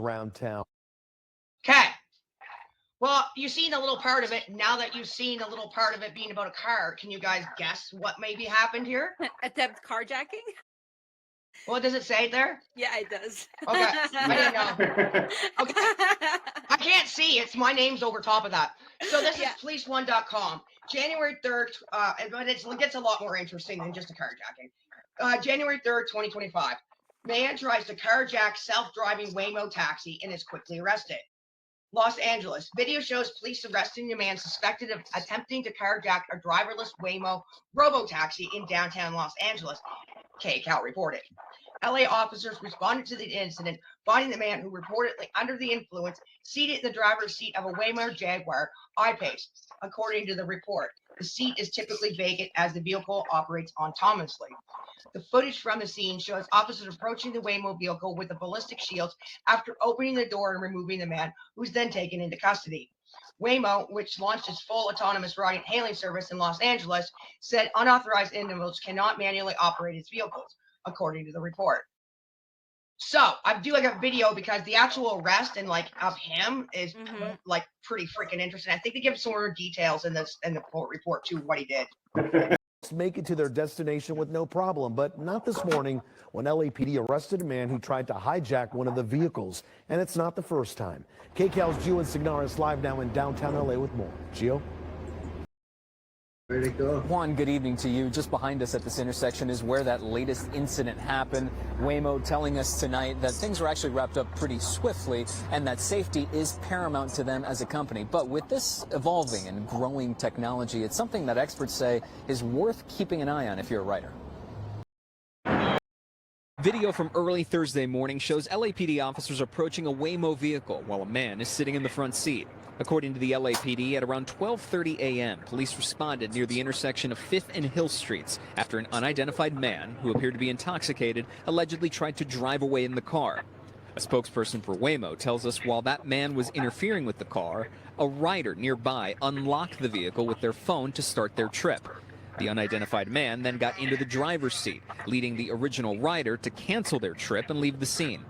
around town. Okay. Well, you've seen a little part of it. Now that you've seen a little part of it being about a car, can you guys guess what maybe happened here? Attempt carjacking? What does it say there? Yeah, it does. Okay, I didn't know. Okay, I can't see. It's my name's over top of that. So this is police1.com. January 3rd, but it gets a lot more interesting than just a carjacking. January 3rd, 2025. Man tries to carjack self-driving Waymo taxi and is quickly arrested. Los Angeles. Video shows police arresting a man suspected of attempting to carjack a driverless Waymo robo-taxi in downtown Los Angeles. KCAL reported. LA officers responded to the incident, finding the man who reportedly under the influence seated in the driver's seat of a Waymo Jaguar I-Pace. According to the report, the seat is typically vacant as the vehicle operates autonomously. The footage from the scene shows officers approaching the Waymo vehicle with the ballistic shields after opening the door and removing the man, who's then taken into custody. Waymo, which launched its full autonomous ride-hailing service in Los Angeles, said unauthorized individuals cannot manually operate its vehicles, according to the report. So I do like a video because the actual arrest and like of him is like pretty freaking interesting. I think they give some more details in the report too, what he did. Make it to their destination with no problem, but not this morning when LAPD arrested a man who tried to hijack one of the vehicles. And it's not the first time. KCAL's Gio and Signaris live now in downtown LA with more. Gio? Where'd it go? Juan, good evening to you. Just behind us at this intersection is where that latest incident happened. Waymo telling us tonight that things were actually wrapped up pretty swiftly and that safety is paramount to them as a company. But with this evolving and growing technology, it's something that experts say is worth keeping an eye on if you're a writer. Video from early Thursday morning shows LAPD officers approaching a Waymo vehicle while a man is sitting in the front seat. According to the LAPD, at around 12:30 a.m., police responded near the intersection of 5th and Hill Streets after an unidentified man who appeared to be intoxicated allegedly tried to drive away in the car. A spokesperson for Waymo tells us while that man was interfering with the car, a rider nearby unlocked the vehicle with their phone to start their trip. The unidentified man then got into the driver's seat, leading the original rider to cancel their trip and leave the scene.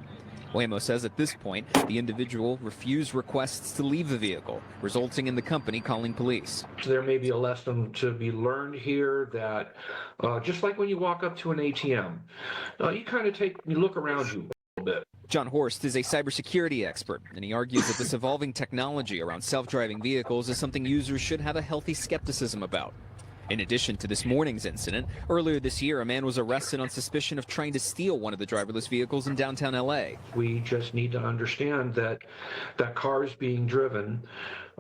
Waymo says at this point, the individual refused requests to leave the vehicle, resulting in the company calling police. There may be a lesson to be learned here that just like when you walk up to an ATM, you look around you a little bit. John Horst is a cybersecurity expert, and he argues that this evolving technology around self-driving vehicles is something users should have a healthy skepticism about. In addition to this morning's incident, earlier this year, a man was arrested on suspicion of trying to steal one of the driverless vehicles in downtown LA. We just need to understand that that car is being driven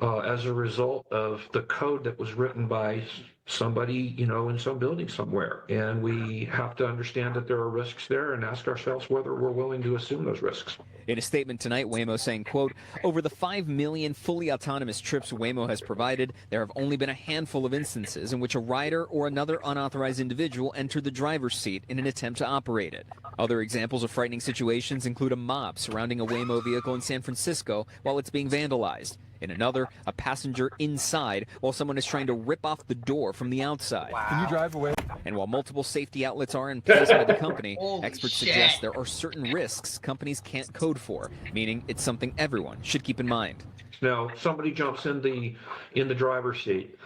as a result of the code that was written by somebody, in some building somewhere. And we have to understand that there are risks there and ask ourselves whether we're willing to assume those risks. In a statement tonight, Waymo saying, quote, over the 5 million fully autonomous trips Waymo has provided, there have only been a handful of instances in which a rider or another unauthorized individual entered the driver's seat in an attempt to operate it. Other examples of frightening situations include a mob surrounding a Waymo vehicle in San Francisco while it's being vandalized. In another, a passenger inside while someone is trying to rip off the door from the outside. Wow. Can you drive away? And while multiple safety outlets are in place by the company, experts suggest there are certain risks companies can't code for, meaning it's something everyone should keep in mind. Now, somebody jumps in the driver's seat.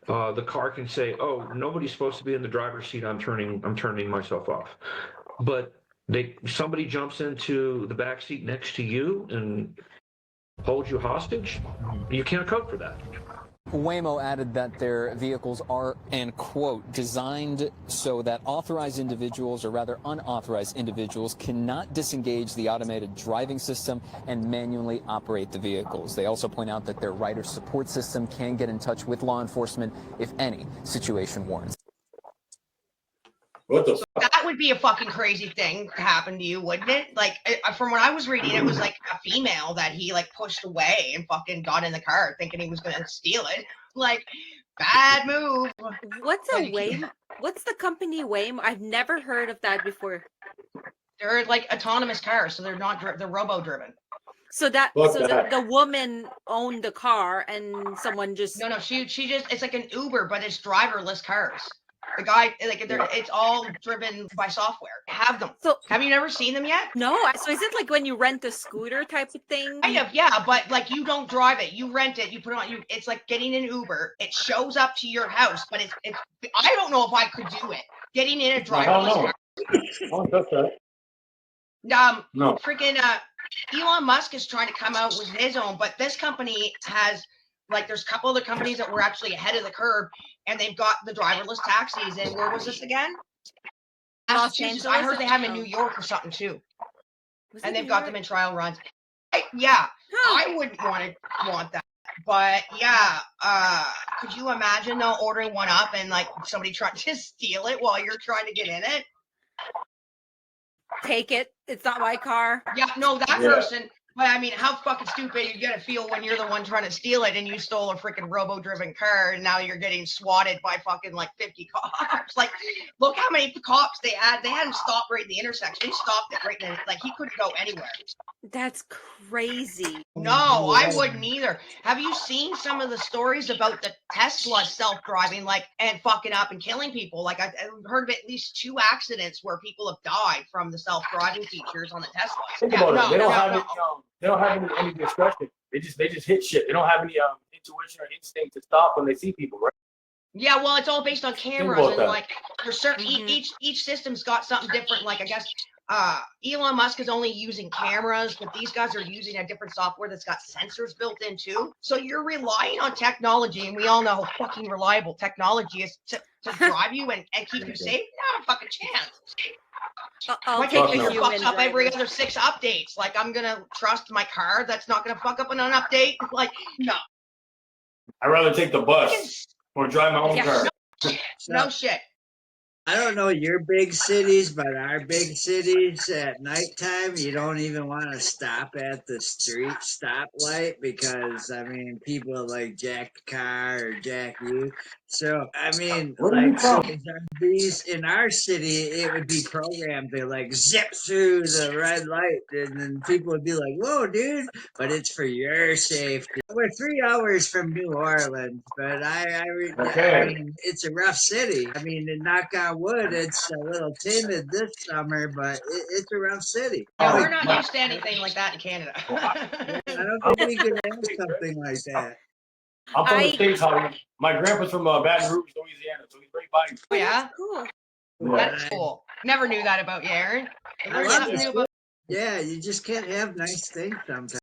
The car can say, "Oh, nobody's supposed to be in the driver's seat. I'm turning myself off." But somebody jumps into the back seat next to you and hold you hostage, you can't code for that. Waymo added that their vehicles are, and quote, designed so that authorized individuals, or rather unauthorized individuals, cannot disengage the automated driving system and manually operate the vehicles. They also point out that their rider support system can get in touch with law enforcement if any situation warrants. What the fuck? That would be a fucking crazy thing to happen to you, wouldn't it? Like, from what I was reading, it was like a female that he like pushed away and fucking got in the car thinking he was gonna steal it. Like, bad move. What's a Waymo? What's the company Waymo? I've never heard of that before. They're like autonomous cars, so they're not they're robo-driven. So the woman owned the car and someone just no she just it's like an Uber, but it's driverless cars. The guy, like, it's all driven by software. Have them. So Have you never seen them yet? no, so is it like when you rent a scooter type of thing? Kind of, yeah, but like you don't drive it, you rent it, you put it on. It's like getting an Uber. It shows up to your house, but it's. I don't know if I could do it. Getting in a driverless car. No. Freaking Elon Musk is trying to come out with his own, but this company has, like, there's a couple other companies that were actually ahead of the curve, and they've got the driverless taxis. And where was this again? Los Massachusetts. I heard Angeles? they have them in New York or something too, Was and it they've New got York? them in trial runs. Yeah, Huh. I wouldn't want that. But yeah, could you imagine though ordering one up and like somebody trying to steal it while you're trying to get in it? Take it. It's not my car. Yeah, no, that person. But I mean, how fucking stupid are you gonna feel when you're the one trying to steal it and you stole a freaking robo-driven car and now you're getting swatted by fucking like 50 cops? Like, look how many cops they had. They had him stop right in the intersection. They stopped it right in. Like, he couldn't go anywhere. That's crazy. No, I wouldn't either. Have you seen some of the stories about the Tesla self-driving, like, and fucking up and killing people? Like, I've heard of at least 2 accidents where people have died from the self-driving features on the Tesla. Think about it. They don't have any discretion. They just hit shit. They don't have any intuition or instinct to stop when they see people, right? Yeah, well, it's all based on cameras about and that. like there's certain each system's got something different. Like, I guess Elon Musk is only using cameras, but these guys are using a different software that's got sensors built in too. So you're relying on technology, and we all know how fucking reliable technology is to drive you and keep you safe. Not a fucking chance. I'll My take kid's a gonna human fuck up every driver. other 6 updates. Like, I'm gonna trust my car that's not gonna fuck up on an update. Like, no. I'd rather take the bus or drive my own car. No shit. I don't know your big cities, but our big cities at nighttime, you don't even want to stop at the street stoplight because, I mean, people like jack the car or jack you. So, I mean, Where are you like, so from? these in our city, it would be programmed to like zip through the red light, and then people would be like, "Whoa, dude!" But it's for your safety. We're 3 hours from New Orleans, but I mean, it's a rough city. I mean, and knock on wood, it's a little timid this summer, but it's a rough city. Yeah, we're not used to anything like that in Canada. I don't think we could have something like that. I'm from the States, Holly. My grandpa's from Baton Rouge, Louisiana, so he's right by Oh, yeah? Cool. That's cool. Never knew that about you, Aaron. I Learned love something this. new about Yeah, you just can't have nice things sometimes.